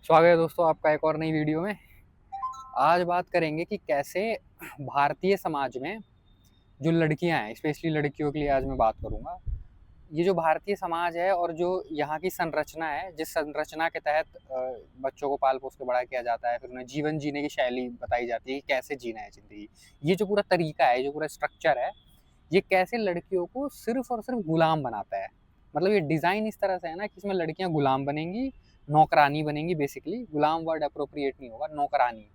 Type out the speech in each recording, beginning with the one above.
स्वागत है दोस्तों आपका एक और नई वीडियो में। आज बात करेंगे कि कैसे भारतीय समाज में जो लड़कियां हैं, स्पेशली लड़कियों के लिए आज मैं बात करूंगा। ये जो भारतीय समाज है और जो यहाँ की संरचना है, जिस संरचना के तहत बच्चों को पाल पोस के बड़ा किया जाता है, फिर उन्हें जीवन जीने की शैली बताई जाती है कि कैसे जीना है ज़िंदगी। ये जो पूरा तरीका है, जो पूरा स्ट्रक्चर है, ये कैसे लड़कियों को सिर्फ और सिर्फ गुलाम बनाता है। मतलब ये डिज़ाइन इस तरह से है ना कि इसमें लड़कियां गुलाम बनेंगी, नौकरानी बनेंगी। बेसिकली गुलाम वर्ड अप्रोप्रिएट नहीं होगा, नौकरानी।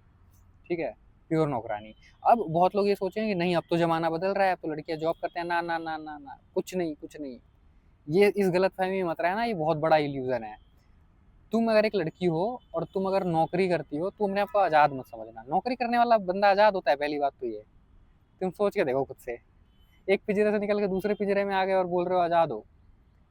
ठीक है, प्योर नौकरानी। अब बहुत लोग ये सोचेंगे कि नहीं, अब तो ज़माना बदल रहा है, अब तो लड़कियां जॉब करते हैं। ना ना ना ना ना, कुछ नहीं कुछ नहीं। ये इस गलतफहमी में मत रहना, ये बहुत बड़ा इल्यूजन है। तुम अगर एक लड़की हो और तुम अगर नौकरी करती हो, तुम अपने आप को आज़ाद मत समझना। नौकरी करने वाला बंदा आज़ाद होता है, पहली बात तो ये। तुम सोच के देखो खुद से। एक पिंजरे से निकल के दूसरे पिंजरे में आ गए और बोल रहे हो आज़ाद हो।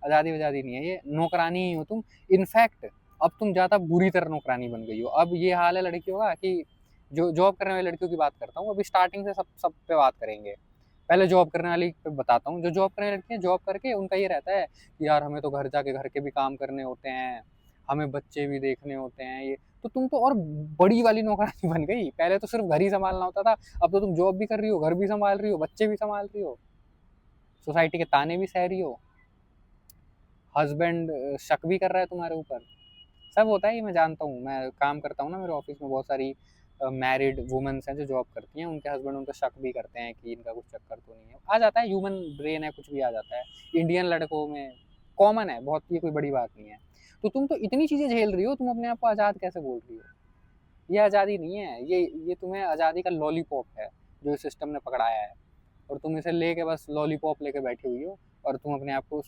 आज़ादी वज़ादी नहीं है, ये नौकरानी ही हो तुम। इनफैक्ट अब तुम ज़्यादा बुरी तरह नौकरानी बन गई हो। अब ये हाल है लड़कियों का कि जो जॉब करने वाली लड़कियों की बात करता हूँ, अभी स्टार्टिंग से सब सब पे बात करेंगे। पहले जॉब करने वाली पे बताता हूँ। जो जॉब करने वाली लड़कियां, जॉब करके उनका ये रहता है कि यार हमें तो घर जाके घर के भी काम करने होते हैं, हमें बच्चे भी देखने होते हैं। ये तो तुम तो और बड़ी वाली नौकरानी बन गई। पहले तो सिर्फ घर ही संभालना होता था, अब तो तुम जॉब भी कर रही हो, घर भी संभाल रही हो, बच्चे भी संभाल रही हो, सोसाइटी के ताने भी सह रही हो, हस्बैंड शक भी कर रहा है तुम्हारे ऊपर। सब होता है, ये मैं जानता हूँ। मैं काम करता हूँ ना, मेरे ऑफिस में बहुत सारी मैरिड वुमेन्स हैं जो जॉब करती हैं। उनके हस्बैंड उन पर शक भी करते हैं कि इनका कुछ चक्कर तो नहीं है। आ जाता है, ह्यूमन ब्रेन है, कुछ भी आ जाता है। इंडियन लड़कों में कॉमन है बहुत, ये कोई बड़ी बात नहीं है। तो तुम तो इतनी चीज़ें झेल रही हो, तुम अपने आप को आज़ाद कैसे बोल रही हो? ये आज़ादी नहीं है, ये तुम्हें आज़ादी का लॉलीपॉप है जो इस सिस्टम ने पकड़ाया है। और तुम इसे लेके बस लॉलीपॉप लेके बैठी हुई हो, और तुम अपने आप को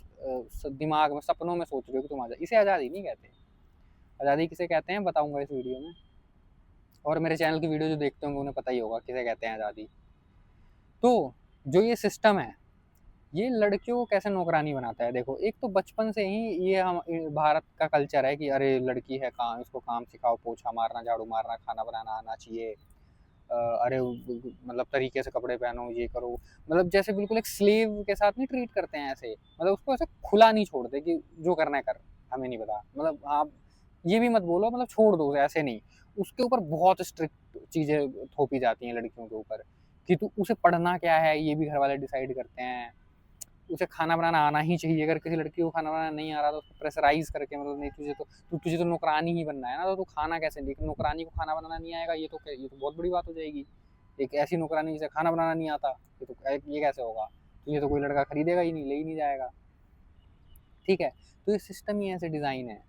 दिमाग में, सपनों में सोच रहे हो कि तुम आज़ाद। इसे आज़ादी नहीं कहते। आज़ादी किसे कहते हैं बताऊंगा इस वीडियो में। और मेरे चैनल की वीडियो जो देखते होंगे उन्हें पता ही होगा किसे कहते हैं आज़ादी। तो जो ये सिस्टम है, ये लड़कियों को कैसे नौकरानी बनाता है। देखो, एक तो बचपन से ही ये हम भारत का कल्चर है कि अरे लड़की है, काम, इसको काम सिखाओ, पोछा मारना, झाड़ू मारना, खाना बनाना आना चाहिए। अरे मतलब तरीके से कपड़े पहनो, ये करो। मतलब जैसे बिल्कुल एक स्लेव के साथ नहीं ट्रीट करते हैं ऐसे। मतलब उसको ऐसे खुला नहीं छोड़ते कि जो करना है कर, हमें नहीं पता। मतलब आप ये भी मत बोलो, मतलब छोड़ दो उसे, ऐसे नहीं। उसके ऊपर बहुत स्ट्रिक्ट चीज़ें थोपी जाती हैं लड़कियों के ऊपर कि तू, उसे पढ़ना क्या है ये भी घर वाले डिसाइड करते हैं। उसे खाना बनाना आना ही चाहिए। अगर किसी लड़की को खाना बनाना नहीं आ रहा तो उसको प्रेशराइज करके, मतलब नहीं, तुझे तो नौकरानी ही बनना है ना, तो तू खाना कैसे, लेकिन नौकरानी को खाना बनाना नहीं आएगा, ये तो बहुत बड़ी बात हो जाएगी। एक ऐसी नौकरानी जिसे खाना बनाना नहीं आता, ये कैसे होगा? तो ये तो कोई लड़का खरीदेगा ही नहीं, ले ही नहीं जाएगा। ठीक है, तो ये सिस्टम ही ऐसे डिज़ाइन है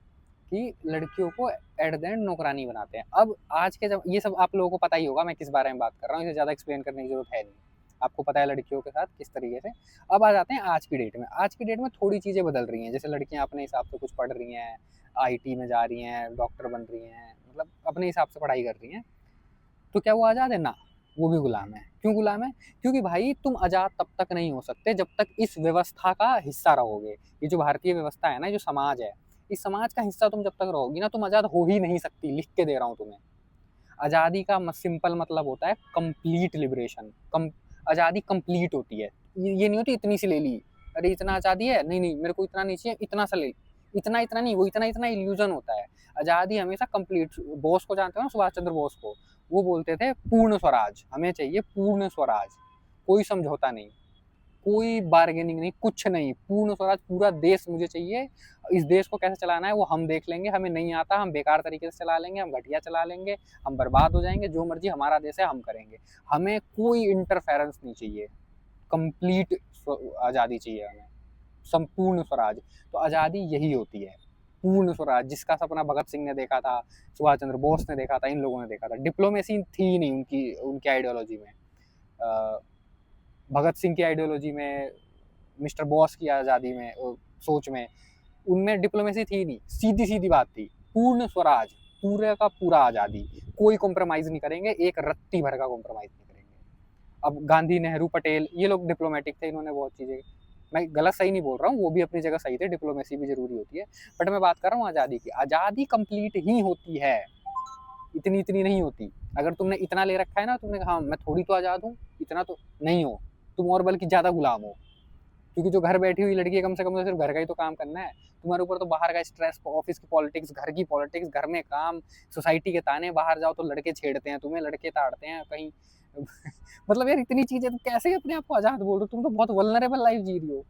कि लड़कियों को एट द एंड नौकरानी बनाते हैं। अब आज के, जब ये सब आप लोगों को पता ही होगा मैं किस बारे में बात कर रहा हूँ, इसे ज़्यादा एक्सप्लेन करने की जरूरत है नहीं। आपको पता है लड़कियों के साथ किस तरीके से। अब आ जाते हैं आज की डेट में। आज की डेट में थोड़ी चीज़ें बदल रही हैं। जैसे लड़कियां अपने हिसाब से कुछ पढ़ रही हैं, आईटी में जा रही हैं, डॉक्टर बन रही हैं, मतलब अपने हिसाब से पढ़ाई कर रही हैं। तो क्या वो आज़ाद है? ना, वो भी गुलाम है। क्यों गुलाम है? क्योंकि भाई तुम आज़ाद तब तक नहीं हो सकते जब तक इस व्यवस्था का हिस्सा रहोगे। ये जो भारतीय व्यवस्था है ना, जो समाज है, इस समाज का हिस्सा तुम जब तक रहोगी ना, तुम आज़ाद हो ही नहीं सकती। लिख के दे रहा हूँ तुम्हें। आज़ादी का सिंपल मतलब होता है कंप्लीट लिबरेशन। आज़ादी कंप्लीट होती है। ये नहीं होती इतनी सी ले ली, अरे इतना आज़ादी है, नहीं नहीं मेरे को इतना नहीं चाहिए, इतना सा ले। इतना इतना नहीं, वो इतना इतना इल्यूजन होता है। आज़ादी हमेशा कंप्लीट। बोस को जानते हो ना, सुभाष चंद्र बोस को? वो बोलते थे पूर्ण स्वराज, हमें चाहिए पूर्ण स्वराज। कोई समझौता नहीं, कोई बार्गेनिंग नहीं, कुछ नहीं, पूर्ण स्वराज। पूरा देश मुझे चाहिए। इस देश को कैसे चलाना है वो हम देख लेंगे, हमें नहीं आता, हम बेकार तरीके से चला लेंगे, हम घटिया चला लेंगे, हम बर्बाद हो जाएंगे, जो मर्जी, हमारा देश है, हम करेंगे। हमें कोई इंटरफेरेंस नहीं चाहिए। कंप्लीट आज़ादी चाहिए हमें, संपूर्ण स्वराज। तो आज़ादी यही होती है, पूर्ण स्वराज, जिसका सपना भगत सिंह ने देखा था, सुभाष चंद्र बोस ने देखा था, इन लोगों ने देखा था। डिप्लोमेसी थी नहीं उनकी उनकी आइडियोलॉजी में। भगत सिंह की आइडियोलॉजी में, मिस्टर बॉस की आज़ादी में, सोच में, उनमें डिप्लोमेसी थी नहीं। सीधी सीधी बात थी, पूर्ण स्वराज, पूरे का पूरा आज़ादी, कोई कॉम्प्रोमाइज़ नहीं करेंगे, एक रत्ती भर का कॉम्प्रोमाइज़ नहीं करेंगे। अब गांधी, नेहरू, पटेल, ये लोग डिप्लोमेटिक थे, इन्होंने बहुत चीज़ें, मैं गलत सही नहीं बोल रहा हूँ, वो भी अपनी जगह सही थे, डिप्लोमेसी भी जरूरी होती है। बट मैं बात कर रहा हूँ आज़ादी की। आज़ादी कंप्लीट ही होती है, इतनी इतनी नहीं होती। अगर तुमने इतना ले रखा है ना, तुमने कहा हाँ मैं थोड़ी तो आज़ाद हूँ, इतना तो नहीं हो तुम, और बल्कि ज़्यादा गुलाम हो। क्योंकि जो घर बैठी हुई लड़की है, कम से कम तो सिर्फ घर का ही तो काम करना है। तुम्हारे ऊपर तो बाहर का स्ट्रेस, ऑफिस की पॉलिटिक्स, घर की पॉलिटिक्स, घर में काम, सोसाइटी के ताने, बाहर जाओ तो लड़के छेड़ते हैं तुम्हें, लड़के ताड़ते हैं कहीं। मतलब यार इतनी चीजें, तुम कैसे अपने आप को आजाद बोल रहे हो? तुम तो बहुत वल्नरेबल लाइफ जी रही हो।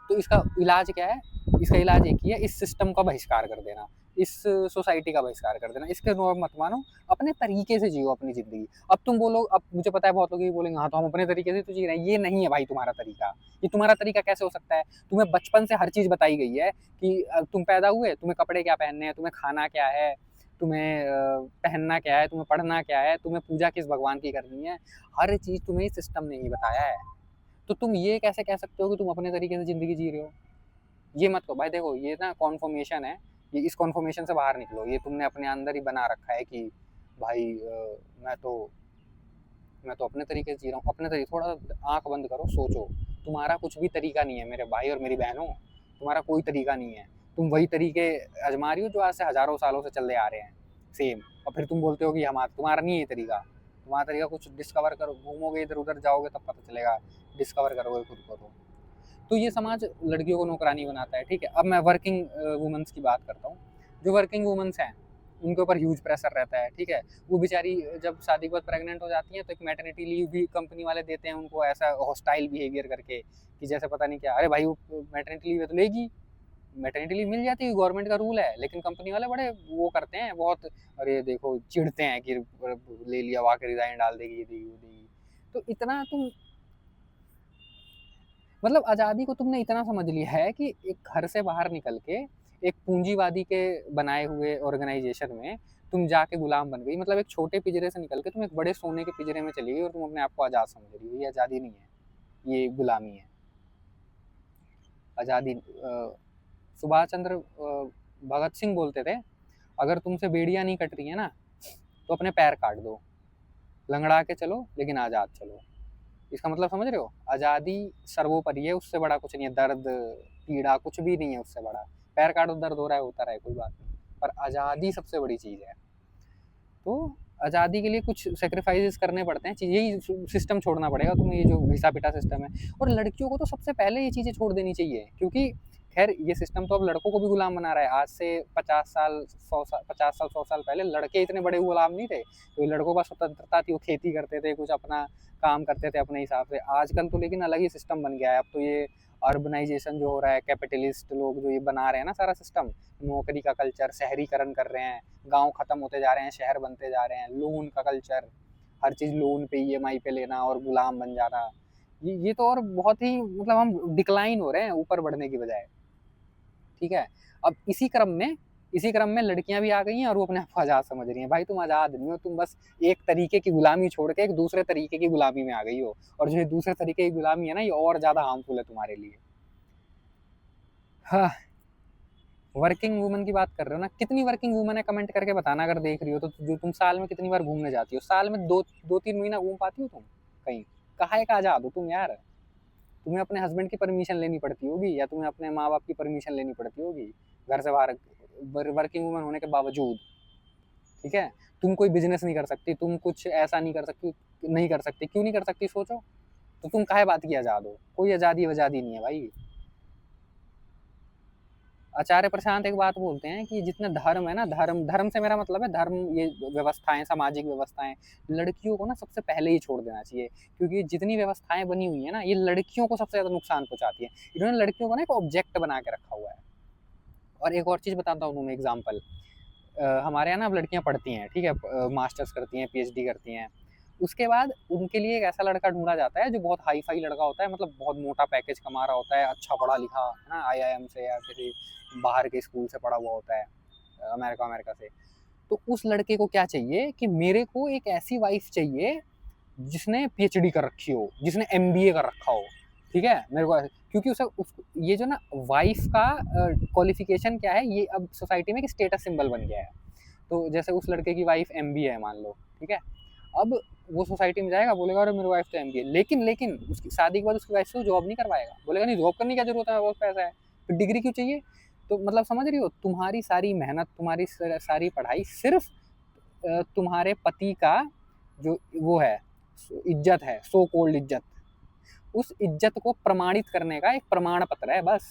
तो इसका इलाज क्या है? इसका इलाज एक ही है, इस सिस्टम का बहिष्कार कर देना, इस सोसाइटी का बहिष्कार कर देना, इसके नॉर्म मत मानो, अपने तरीके से जियो अपनी जिंदगी। अब तुम बोलो, अब मुझे पता है बहुत लोग ये बोलेंगे हाँ तो हम अपने तरीके से तो जी रहे हैं। ये नहीं है भाई तुम्हारा तरीका। ये तुम्हारा तरीका कैसे हो सकता है? तुम्हें बचपन से हर चीज बताई गई है कि तुम पैदा हुए, तुम्हें कपड़े क्या पहनने हैं, तुम्हें खाना क्या है, तुम्हें पहनना क्या है, तुम्हें पढ़ना क्या है, तुम्हें पूजा किस भगवान की करनी है, हर चीज तुम्हें सिस्टम ने ही बताया है। तो तुम ये कैसे कह सकते हो कि तुम अपने तरीके से ज़िंदगी जी रहे हो? ये मत कहो भाई। देखो ये ना कॉन्फर्मेशन है, ये इस कॉन्फर्मेशन से बाहर निकलो। ये तुमने अपने अंदर ही बना रखा है कि भाई मैं तो मैं तो अपने तरीके से जी रहा हूँ। अपने तरीके, थोड़ा आँख बंद करो, सोचो। तुम्हारा कुछ भी तरीका नहीं है मेरे भाई और मेरी बहनों, तुम्हारा कोई तरीका नहीं है। तुम वही तरीके आजमा रही हो जो आज से हज़ारों सालों से चले आ रहे हैं, सेम। और फिर तुम बोलते हो कि हमारा तुम्हारा नहीं है ये तरीका। तुम्हारा तरीका कुछ डिस्कवर करो, घूमोगे इधर-उधर जाओगे तब पता चलेगा, डिस्कवर करोगे खुद को तो ये समाज लड़कियों को नौकरानी बनाता है, ठीक है? अब मैं वर्किंग वुमेन्स की बात करता हूँ। जो वर्किंग वुमेन्स हैं, उनके ऊपर ह्यूज प्रेशर रहता है, ठीक है? वो बेचारी जब शादी के बाद प्रेग्नेंट हो जाती हैं तो एक मैटरनिटी लीव भी कंपनी वाले देते हैं उनको, ऐसा हॉस्टाइल बिहेवियर करके कि जैसे पता नहीं क्या। अरे भाई वो मैटरनिटी लीव है तो लेगी, मैटरनिटी लीव मिल जाती है, गवर्नमेंट का रूल है। लेकिन कंपनी वाले बड़े वो करते हैं बहुत, अरे देखो चिढ़ते हैं कि ले लिया, वहाँ के रिजाइन डाल देगी, ये देगी, वो देगी। तो इतना तुम, मतलब आज़ादी को तुमने इतना समझ लिया है कि एक घर से बाहर निकल के एक पूंजीवादी के बनाए हुए ऑर्गेनाइजेशन में तुम जाके गुलाम बन गई। मतलब एक छोटे पिंजरे से निकल के तुम एक बड़े सोने के पिंजरे में चली गई और तुम अपने आप को आज़ाद समझ रही हो। ये आज़ादी नहीं है, ये गुलामी है। आज़ादी सुभाष चंद्र भगत सिंह बोलते थे, अगर तुमसे बेड़ियाँ नहीं कट रही है ना तो अपने पैर काट दो, लंगड़ा के चलो लेकिन आज़ाद चलो। इसका मतलब समझ रहे हो? आज़ादी सर्वोपरि है, उससे बड़ा कुछ नहीं है। दर्द, पीड़ा कुछ भी नहीं है उससे बड़ा। पैर काटो, दर्द हो रहा है होता रहे, कोई बात नहीं, पर आज़ादी सबसे बड़ी चीज़ है। तो आज़ादी के लिए कुछ सेक्रीफाइसेस करने पड़ते हैं, यही सिस्टम छोड़ना पड़ेगा तुम्हें, ये जो घिसा पिटा सिस्टम है। और लड़कियों को तो सबसे पहले ये चीज़ें छोड़ देनी चाहिए, क्योंकि खैर ये सिस्टम तो अब लड़कों को भी गुलाम बना रहा है। आज से 50 साल 100 साल पहले लड़के इतने बड़े गुलाम नहीं थे, तो लड़कों का स्वतंत्रता थी, वो खेती करते थे, कुछ अपना काम करते थे अपने हिसाब से। आजकल तो लेकिन अलग ही सिस्टम बन गया है। अब तो ये अर्बनाइजेशन जो हो रहा है, कैपिटलिस्ट लोग जो ये बना रहे हैं ना सारा सिस्टम, नौकरी का कल्चर, शहरीकरण कर रहे हैं, गांव खत्म होते जा रहे हैं, शहर बनते जा रहे हैं, लोन का कल्चर, हर चीज़ लोन पे ईएमआई पे लेना और गुलाम बन जाना। ये तो और बहुत ही, मतलब हम डिक्लाइन हो रहे हैं ऊपर बढ़ने की बजाय, ठीक है? अब इसी क्रम में लड़कियां भी आ गई हैं और वो अपने आप को आज़ाद समझ रही हैं। भाई तुम आज़ाद नहीं हो, तुम बस एक तरीके की गुलामी छोड़ के एक दूसरे तरीके की गुलामी में आ गई हो। और जो ये दूसरे तरीके की गुलामी है ना, ये और ज़्यादा हार्मफुल है तुम्हारे लिए। हाँ, वर्किंग वूमन की बात कर रहे हो ना, कितनी वर्किंग वूमन है कमेंट करके बताना अगर देख रही हो तो। जो तुम साल में कितनी बार घूमने जाती हो? साल में 2-3 महीना घूम पाती हो तुम कहीं? काहे का आज़ाद हो तुम यार? तुम्हें अपने हस्बैंड की परमिशन लेनी पड़ती होगी, या तुम्हें अपने माँ बाप की परमिशन लेनी पड़ती होगी घर से बाहर, वर्किंग वूमन होने के बावजूद, ठीक है? तुम कोई बिजनेस नहीं कर सकती, तुम कुछ ऐसा नहीं कर सकती, नहीं कर सकती। क्यों नहीं कर सकती सोचो? तो तुम काहे बात की आज़ाद हो? कोई आज़ादी वजादी नहीं है भाई। आचार्य प्रशांत एक बात बोलते हैं कि जितने धर्म है ना, धर्म धर्म से मेरा मतलब है धर्म, ये व्यवस्थाएं, सामाजिक व्यवस्थाएं, लड़कियों को ना सबसे पहले ही छोड़ देना चाहिए। क्योंकि जितनी व्यवस्थाएं बनी हुई है ना, ये लड़कियों को सबसे ज्यादा नुकसान पहुंचाती है। इन्होंने लड़कियों को ना एक ऑब्जेक्ट बना के रखा हुआ है। और एक और चीज बताता हूँ तुम्हें एग्जाम्पल। हमारे यहाँ ना अब लड़कियां पढ़ती हैं, ठीक है, मास्टर्स करती हैं, पीएचडी करती हैं। उसके बाद उनके लिए एक ऐसा लड़का ढूंढा जाता है जो बहुत हाई फाई लड़का होता है, मतलब बहुत मोटा पैकेज कमा रहा होता है, अच्छा पढ़ा लिखा है ना, आईआईएम से या किसी बाहर के स्कूल से पढ़ा हुआ होता है, अमेरिका अमेरिका से। तो उस लड़के को क्या चाहिए कि मेरे को एक ऐसी वाइफ चाहिए जिसने पीएचडी कर रखी हो, जिसने एमबीए कर रखा हो, ठीक है? मेरे को क्योंकि ये जो ना वाइफ का क्वालिफिकेशन क्या है, ये अब सोसाइटी में एक स्टेटस सिंबल बन गया है। तो जैसे उस लड़के की वाइफ एमबीए है मान लो, ठीक है? अब वो सोसाइटी में जाएगा, बोलेगा अरे मेरी वाइफ तो एमबीए, लेकिन उसकी शादी के बाद उसकी वाइफ से वो जॉब नहीं करवाएगा। बोलेगा नहीं, जॉब करने की क्या जरूरत है, बहुत पैसा है, फिर डिग्री क्यों चाहिए? तो मतलब समझ रही हो, तुम्हारी सारी मेहनत, तुम्हारी सारी पढ़ाई सिर्फ तुम्हारे पति का जो वो है, इज्जत है, सो कॉल्ड इज्जत, उस इज्जत को प्रमाणित करने का एक प्रमाण पत्र है बस।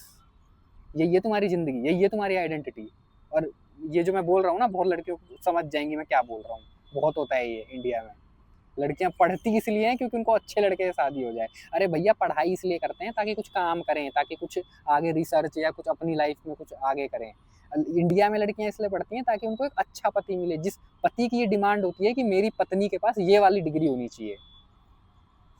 यही है तुम्हारी ज़िंदगी, यही है तुम्हारी आइडेंटिटी। और ये जो मैं बोल रहा हूँ ना, बहुत लड़कियों को समझ जाएँगी मैं क्या बोल रहा हूँ। बहुत होता है ये इंडिया में। लड़कियां पढ़ती इसलिए हैं क्योंकि उनको अच्छे लड़के से शादी हो जाए। अरे भैया, पढ़ाई इसलिए करते हैं ताकि कुछ काम करें, ताकि कुछ आगे रिसर्च या कुछ अपनी लाइफ में कुछ आगे करें। इंडिया में लड़कियां इसलिए पढ़ती हैं ताकि उनको एक अच्छा पति मिले, जिस पति की ये डिमांड होती है कि मेरी पत्नी के पास ये वाली डिग्री होनी चाहिए।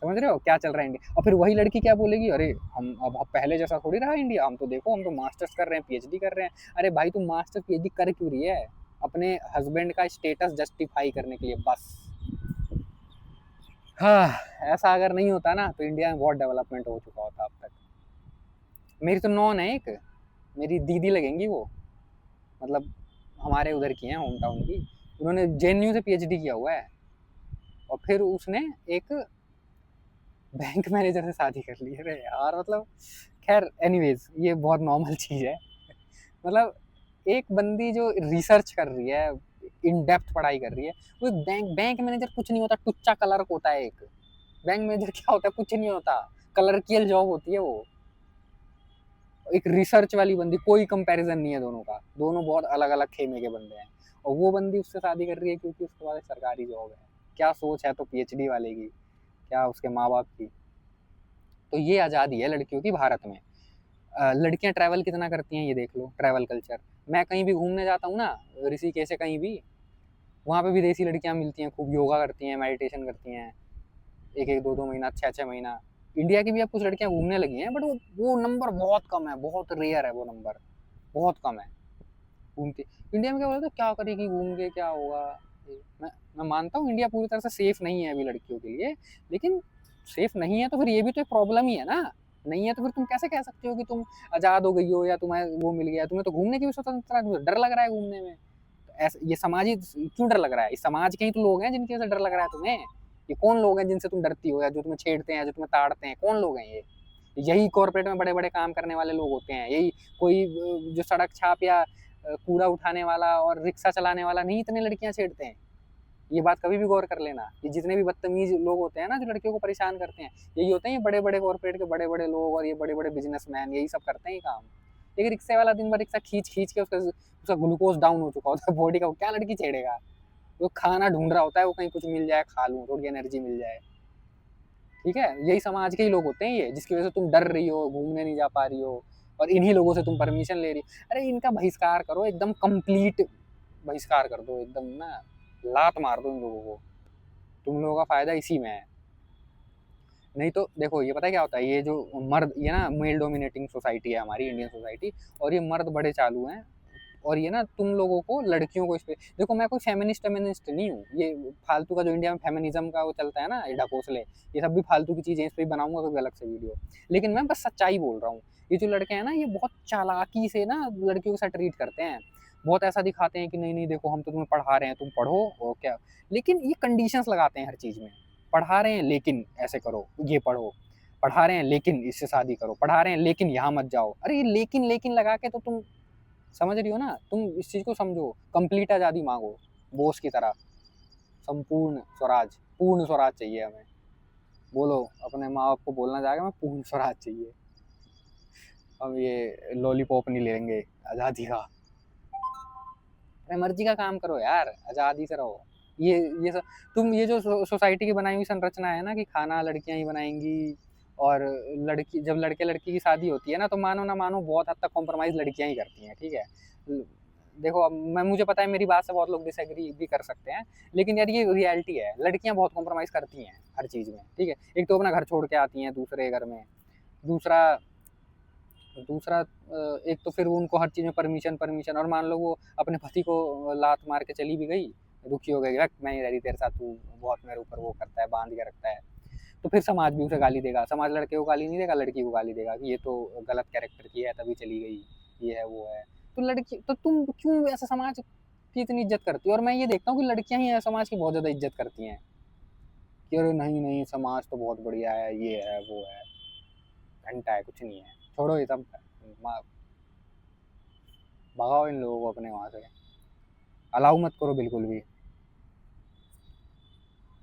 समझ रहे हो क्या चल रहा है इंडिया? और फिर वही लड़की क्या बोलेगी, अरे हम अब पहले जैसा थोड़ी रहा इंडिया, हम तो देखो, हम तो मास्टर्स कर रहे हैं, पीएचडी कर रहे हैं। अरे भाई, तुम मास्टर्स पीएचडी कर क्यों रही है? अपने हस्बैंड का स्टेटस जस्टिफाई करने के लिए बस। हाँ, ऐसा अगर नहीं होता ना तो इंडिया में बहुत डेवलपमेंट हो चुका होता अब तक। मेरी तो नॉन है एक, मेरी दीदी लगेंगी वो, मतलब हमारे उधर की हैं, होम टाउन की। उन्होंने जेएनयू से पीएचडी किया हुआ है और फिर उसने एक बैंक मैनेजर से शादी कर ली। अरे यार, मतलब खैर एनीवेज, ये बहुत नॉर्मल चीज़ है। मतलब एक बंदी जो रिसर्च कर रही है, इन डेप्थ पढ़ाई कर रही है, वो बैंक मैनेजर कुछ नहीं होता, टुच्चा क्लर्क होता है एक। बैंक मैनेजर क्या होता है? कुछ नहीं होता, क्लर्कियल जॉब होती है वो। एक रिसर्च वाली बंदी, कोई कंपैरिजन नहीं है दोनों का, दोनों बहुत अलग अलग खेमे के बंदे हैं। और वो बंदी उससे शादी कर रही है क्योंकि उसके पास सरकारी जॉब है। क्या सोच है तो पीएचडी वाले की, क्या उसके माँ बाप की। तो ये आज़ादी है लड़कियों की भारत में। लड़कियां ट्रैवल कितना करती हैं ये देख लो, ट्रैवल कल्चर। मैं कहीं भी घूमने जाता हूँ ना, ऋषिकेश से कहीं भी, वहाँ पे विदेशी लड़कियां मिलती हैं, खूब योगा करती हैं, मेडिटेशन करती हैं, एक एक दो दो महीना, छः छः महीना। इंडिया की भी अब कुछ लड़कियां घूमने लगी हैं, बट वो नंबर बहुत कम है, बहुत रेयर है वो नंबर, बहुत कम है घूमती। इंडिया में क्या बोलते, क्या करेगी घूम के, क्या होगा। मैं मानता हूँ इंडिया पूरी तरह से सेफ नहीं है अभी लड़कियों के लिए, लेकिन सेफ नहीं है तो फिर ये भी तो एक प्रॉब्लम ही है ना। नहीं है तो फिर तुम कैसे कह सकते हो कि तुम आज़ाद हो गई हो या तुम्हें वो मिल गया? तुम्हें तो घूमने की भी स्वतंत्रता, तुम्हें डर लग रहा है घूमने में। तो ऐसा ये समाज ही क्यों डर लग रहा है? इस समाज के ही तो लोग हैं जिनकी वजह से डर लग रहा है तुम्हें। ये कौन लोग हैं जिनसे तुम डरती हो, या जो तुम्हें छेड़ते हैं, जो तुम्हें ताड़ते हैं? कौन लोग हैं ये? यही कॉर्पोरेट में बड़े बड़े काम करने वाले लोग होते हैं। यही कोई जो सड़क छाप या कूड़ा उठाने वाला और रिक्शा चलाने वाला नहीं इतने लड़कियां छेड़ते हैं। ये बात कभी भी गौर कर लेना कि जितने भी बदतमीज लोग होते हैं ना, जो लड़कियों को परेशान करते हैं, यही होते हैं, ये बड़े बड़े कॉर्पोरेट के बड़े बड़े लोग और ये बड़े बड़े बिजनेसमैन, यही सब करते हैं ये काम। एक रिक्शे वाला दिन भर रिक्शा खींच खींच के उसका उसका ग्लूकोज डाउन हो चुका होता है बॉडी का, वो क्या लड़की छेड़ेगा? वो खाना ढूंढ रहा होता है, वो कहीं कुछ मिल जाए खा लूँ, थोड़ी एनर्जी मिल जाए। ठीक है, यही समाज के ही लोग होते हैं ये, जिसकी वजह से तुम डर रही हो, घूमने नहीं जा पा रही हो, और इन्हीं लोगों से तुम परमिशन ले रही हो। अरे इनका बहिष्कार करो, एकदम कंप्लीट बहिष्कार कर दो, एकदम ना, लात मार दो इन लोगों को। तुम लोगों का फायदा इसी में है। नहीं तो देखो, ये पता है क्या होता है, ये जो मर्द, ये ना मेल डोमिनेटिंग सोसाइटी है हमारी इंडियन सोसाइटी, और ये मर्द बड़े चालू हैं। और ये ना तुम लोगों को, लड़कियों को इस पे देखो, मैं कोई फेमिनिस्ट नहीं हूँ। ये फालतू का जो इंडिया में फेमिनिज्म का वो चलता है ना, ये ढकोसले, ये सब भी फालतू की चीज़ें, इस पर बनाऊंगा कोई अलग से वीडियो। लेकिन मैं बस सच्चाई बोल रहा हूँ। ये जो लड़के हैं ना, ये बहुत चालाकी से ना लड़कियों के साथ ट्रीट करते हैं। बहुत ऐसा दिखाते हैं कि नहीं नहीं देखो, हम तो तुम्हें पढ़ा रहे हैं, तुम पढ़ो और क्या। लेकिन ये कंडीशंस लगाते हैं हर चीज़ में। पढ़ा रहे हैं लेकिन ऐसे करो, ये पढ़ो। पढ़ा रहे हैं लेकिन इससे शादी करो। पढ़ा रहे हैं लेकिन यहाँ मत जाओ। अरे ये लेकिन लेकिन लगा के तो तुम समझ रही हो ना, तुम इस चीज़ को समझो, कंप्लीट आज़ादी मांगो बोस की तरह। संपूर्ण स्वराज, पूर्ण स्वराज चाहिए हमें। बोलो अपने माँ बाप को, बोलना जाएगा मैं पूर्ण स्वराज चाहिए, हम ये लॉलीपॉप नहीं लेंगे आज़ादी का। अपने मर्जी का काम करो यार, आज़ादी से रहो। ये सब तुम, ये जो सोसाइटी की बनाई हुई संरचना है ना कि खाना लड़कियां ही बनाएंगी, और लड़की, जब लड़के लड़की की शादी होती है ना, तो मानो ना मानो बहुत हद तक कॉम्प्रोमाइज़ लड़कियां ही करती हैं। ठीक है, देखो अब मैं, मुझे पता है मेरी बात से बहुत लोग डिसएग्री भी कर सकते हैं, लेकिन यार ये रियलिटी है, लड़कियां बहुत कॉम्प्रोमाइज़ करती हैं हर चीज़ में। ठीक है, एक तो अपना घर छोड़ के आती हैं दूसरे घर में, दूसरा दूसरा एक तो फिर वो उनको हर चीज़ में परमिशन परमिशन, और मान लो वो अपने पति को लात मार के चली भी गई, दुखी हो गई, मैं नहीं रह रही तेरे साथ, तू बहुत मेरे ऊपर वो करता है, बांध के रखता है। तो फिर समाज भी उसे गाली देगा। समाज लड़के को गाली नहीं देगा, लड़की को गाली देगा कि ये तो गलत कैरेक्टर की है तभी चली गई, ये है वो है। तो लड़की, तो तुम क्यों ऐसा समाज की इतनी इज्जत करती हो? और मैं ये देखता हूँ कि लड़कियां ही समाज की बहुत ज़्यादा इज्जत करती हैं कि अरे नहीं नहीं, समाज तो बहुत बढ़िया है, ये है वो है। घंटा है, कुछ नहीं है, छोड़ो ये सब। भगाओ इन लोगों को अपने वहाँ से, अलाउ मत करो बिल्कुल भी।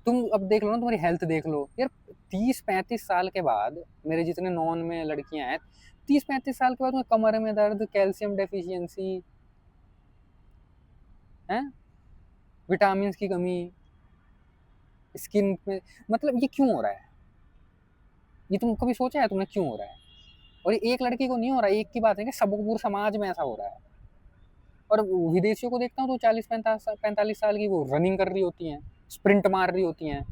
तुम अब देख लो ना, तुम्हारी हेल्थ देख लो यार, 30-35 साल के बाद, मेरे जितने नॉन में लड़कियां हैं, 30-35 साल के बाद तुम्हें कमर में दर्द, कैल्शियम डेफिशिएंसी है, विटामिन की कमी, स्किन में, मतलब ये क्यों हो रहा है? ये तुम कभी सोचा है तुमने क्यों हो रहा है? और ये एक लड़की को नहीं हो रहा है, एक की बात है कि सब पूरे समाज में ऐसा हो रहा है। और विदेशियों को देखता हूँ तो 40-45 साल की वो रनिंग कर रही होती हैं, स्प्रिंट मार रही होती हैं।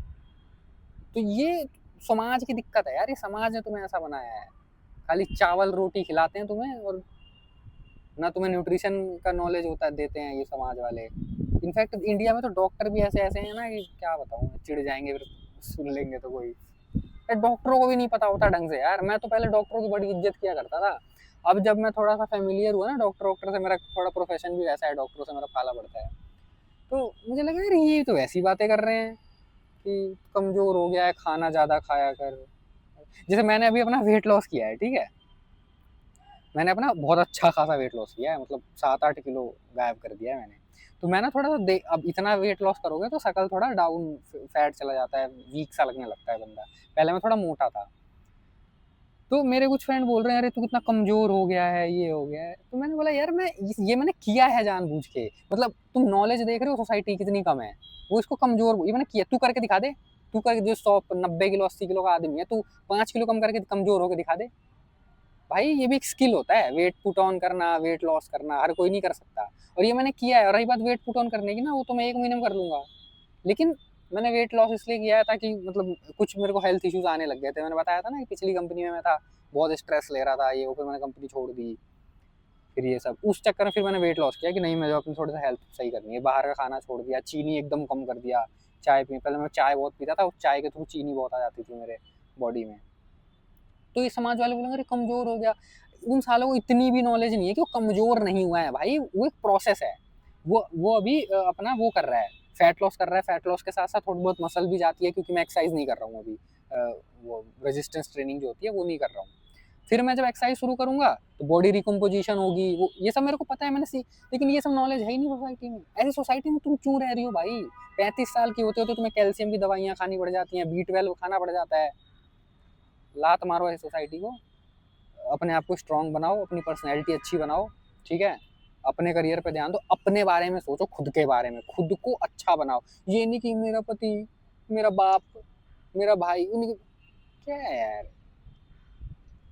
तो ये समाज की दिक्कत है यार, ये समाज ने तुम्हें ऐसा बनाया है। खाली चावल रोटी खिलाते हैं तुम्हें, और ना तुम्हें न्यूट्रिशन का नॉलेज होता है, देते हैं ये समाज वाले। इनफैक्ट इंडिया में तो डॉक्टर भी ऐसे ऐसे हैं ना कि क्या बताऊँ, चिढ़ जाएंगे फिर सुन लेंगे तो कोई। डॉक्टरों को भी नहीं पता होता ढंग से यार। मैं तो पहले डॉक्टरों की बड़ी इज्जत किया करता था, अब जब मैं थोड़ा सा फेमिलियर हुआ ना डॉक्टर वॉक्टर से, मेरा थोड़ा प्रोफेशन भी वैसा है, डॉक्टरों से मेरा पाला पड़ता है, तो मुझे लगा यार ये तो ऐसी बातें कर रहे हैं कि कमजोर हो गया है, खाना ज्यादा खाया कर। जैसे मैंने अभी अपना वेट लॉस किया है, ठीक है, मैंने अपना बहुत अच्छा खासा वेट लॉस किया है, मतलब 7-8 किलो गायब कर दिया है मैंने। तो मैं ना थोड़ा सा अब इतना वेट लॉस करोगे तो शक्ल थोड़ा डाउन, फैट चला जाता है, वीक सा लगने लगता है बंदा। पहले मैं थोड़ा मोटा था, तो मेरे कुछ फ्रेंड बोल रहे हैं अरे तू कितना कमजोर हो गया है, ये हो गया है। तो मैंने बोला यार मैं ये मैंने किया है जानबूझ के, मतलब तुम नॉलेज देख रहे हो सोसाइटी कितनी कम है, वो इसको कमजोर, ये मैंने किया। तू करके दिखा दे, तू करके, जो 100-90 किलो 80 किलो का आदमी है, तू 5 किलो कम करके कमजोर होकर दिखा दे। भाई ये भी एक स्किल होता है, वेट पुट ऑन करना, वेट लॉस करना, हर कोई नहीं कर सकता। और ये मैंने किया है। और रही बात वेट पुट ऑन करने की ना, वो तो मैं 1 महीने में कर लूंगा, लेकिन मैंने वेट लॉस इसलिए किया है ताकि मतलब कुछ मेरे को हेल्थ इश्यूज आने लग गए थे। मैंने बताया था ना कि पिछली कंपनी में मैं था, बहुत स्ट्रेस ले रहा था, ये वो, फिर मैंने कंपनी छोड़ दी। फिर ये सब उस चक्कर में फिर मैंने वेट लॉस किया कि नहीं, मुझे अपनी थोड़ी सा हेल्थ सही करनी है। बाहर का खाना छोड़ दिया, चीनी एकदम कम कर दिया, चाय पी, पहले मैं चाय बहुत पीता था, उस चाय के थ्रू चीनी बहुत आ जाती थी मेरे बॉडी में। तो ये समाज वाले बोलेंगे अरे कमजोर हो गया। उन सालों को इतनी भी नॉलेज नहीं है कि वो कमजोर नहीं हुआ है भाई, वो एक प्रोसेस है। वो अभी अपना वो कर रहा है, फैट लॉस कर रहा है, फैट लॉस के साथ साथ थोड़ी बहुत मसल भी जाती है, क्योंकि मैं एक्सरसाइज नहीं कर रहा हूँ अभी, वो रेजिस्टेंस ट्रेनिंग जो होती है वो नहीं कर रहा हूँ। फिर मैं जब एक्सरसाइज शुरू करूंगा तो बॉडी रिकम्पोजिशन होगी, वो ये सब मेरे को पता है, मैंने लेकिन ये सब नॉलेज है ही नहीं सोसाइटी में। ऐसी सोसाइटी में तुम क्यों रह रही हो भाई? 35 साल की होते हो तो तुम्हें कैल्शियम की दवाइयाँ खानी पड़ जाती हैं, B12 खाना पड़ जाता है। लात मारो ऐसी सोसाइटी को, अपने आप को स्ट्रांग बनाओ, अपनी पर्सनैलिटी अच्छी बनाओ, ठीक है, अपने करियर पे ध्यान दो, अपने बारे में सोचो, खुद के बारे में, खुद को अच्छा बनाओ। ये नहीं कि मेरा पति, मेरा बाप, मेरा भाई, उन्हीं, क्या है यार,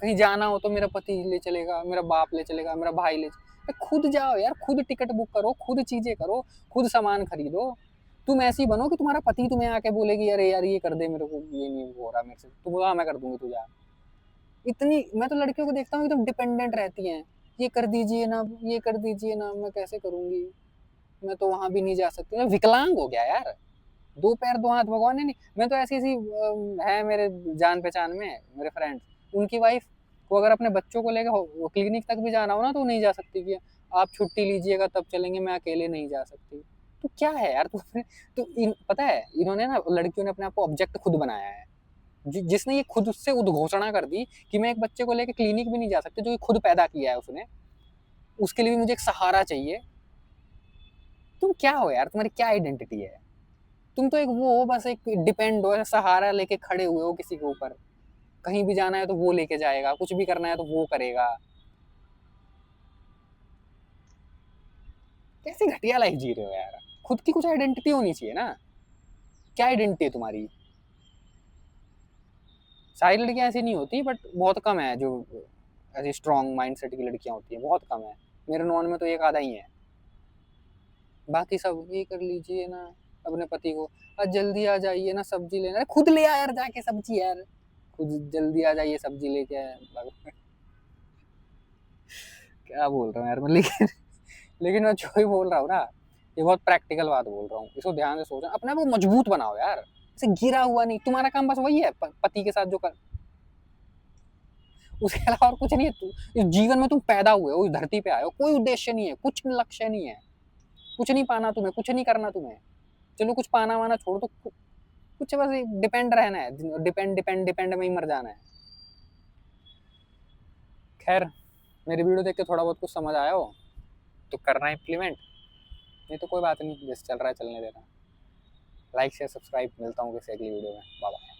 कहीं जाना हो तो मेरा पति ले चलेगा, मेरा बाप ले चलेगा, मेरा भाई ले चलेगा। खुद जाओ यार, खुद टिकट बुक करो, खुद चीजें करो, खुद सामान खरीदो। तुम ऐसी बनो कि तुम्हारा पति तुम्हें आके बोलेगी अरे यार ये कर दे मेरे को, ये नहीं हो रहा मेरे से, तुम बोला मैं कर दूंगी, तू जा। इतनी मैं तो लड़कियों को देखता हूँ एकदम डिपेंडेंट रहती हैं, ये कर दीजिए ना, ये कर दीजिए ना, मैं कैसे करूंगी, मैं तो वहां भी नहीं जा सकती, मैं विकलांग हो गया यार, 2 पैर 2 हाथ भगवान ने नहीं। मैं तो ऐसी ऐसी है मेरे जान पहचान में, मेरे फ्रेंड्स, उनकी वाइफ को अगर अपने बच्चों को लेकर क्लिनिक तक भी जाना हो ना तो नहीं जा सकती कि आप छुट्टी लीजिएगा तब चलेंगे, मैं अकेले नहीं जा सकती। तो क्या है यार, तो पता है इन्होंने ना, लड़कियों ने अपने आप को ऑब्जेक्ट खुद बनाया है। जिसने ये खुद से उद्घोषणा कर दी कि मैं एक बच्चे को लेकर क्लिनिक भी नहीं जा सकती, जो खुद पैदा किया है उसने, उसके लिए भी मुझे एक सहारा चाहिए। तुम क्या हो यार, तुम्हारी क्या आइडेंटिटी है? तुम तो एक वो हो, बस एक डिपेंड हो, सहारा लेके खड़े हुए हो किसी के ऊपर। कहीं भी जाना है तो वो लेके जाएगा, कुछ भी करना है तो वो करेगा। कैसी घटिया लाइफ जी रहे हो यार? खुद की कुछ आइडेंटिटी होनी चाहिए ना। क्या आइडेंटिटी है तुम्हारी? सारी लड़कियां ऐसी नहीं होती, बट बहुत कम है जो ऐसी स्ट्रॉन्ग माइंड सेट की लड़कियां होती हैं, बहुत कम है। मेरे नॉन में तो एक आधा ही है, बाकी सब ये कर लीजिए ना, अपने पति को आज जल्दी आ जाइए ना सब्जी लेना, अरे खुद ले आ यार जाके सब्जी यार, खुद जल्दी आ जाइए सब्जी लेके आए। क्या बोल रहा हूँ यार मैं, लेकिन लेकिन मैं जो भी बोल रहा हूँ ना, ये बहुत प्रैक्टिकल बात बोल रहा हूँ, इसको ध्यान से सोचना, अपने आप को मजबूत बनाओ यार, ऐसे गिरा हुआ नहीं। तुम्हारा काम बस वही है, पति के साथ जो कर, उसके अलावा और कुछ नहीं है। इस जीवन में तुम पैदा हुए हो, इस धरती पे आए हो, कोई उद्देश्य नहीं है, कुछ लक्ष्य नहीं है, कुछ नहीं पाना तुम्हें, कुछ नहीं करना तुम्हें। चलो कुछ पाना वाना छोड़ तो कुछ बस डिपेंड रहना है, डिपेंड डिपेंड डिपेंड में ही मर जाना है। खैर, मेरी वीडियो देख के थोड़ा बहुत कुछ समझ आया हो तो करना इम्प्लीमेंट, नहीं तो कोई बात नहीं, जैसे चल रहा है चलने देना। लाइक शेयर सब्सक्राइब, मिलता हूँ किसी अगली वीडियो में, बाय बाय।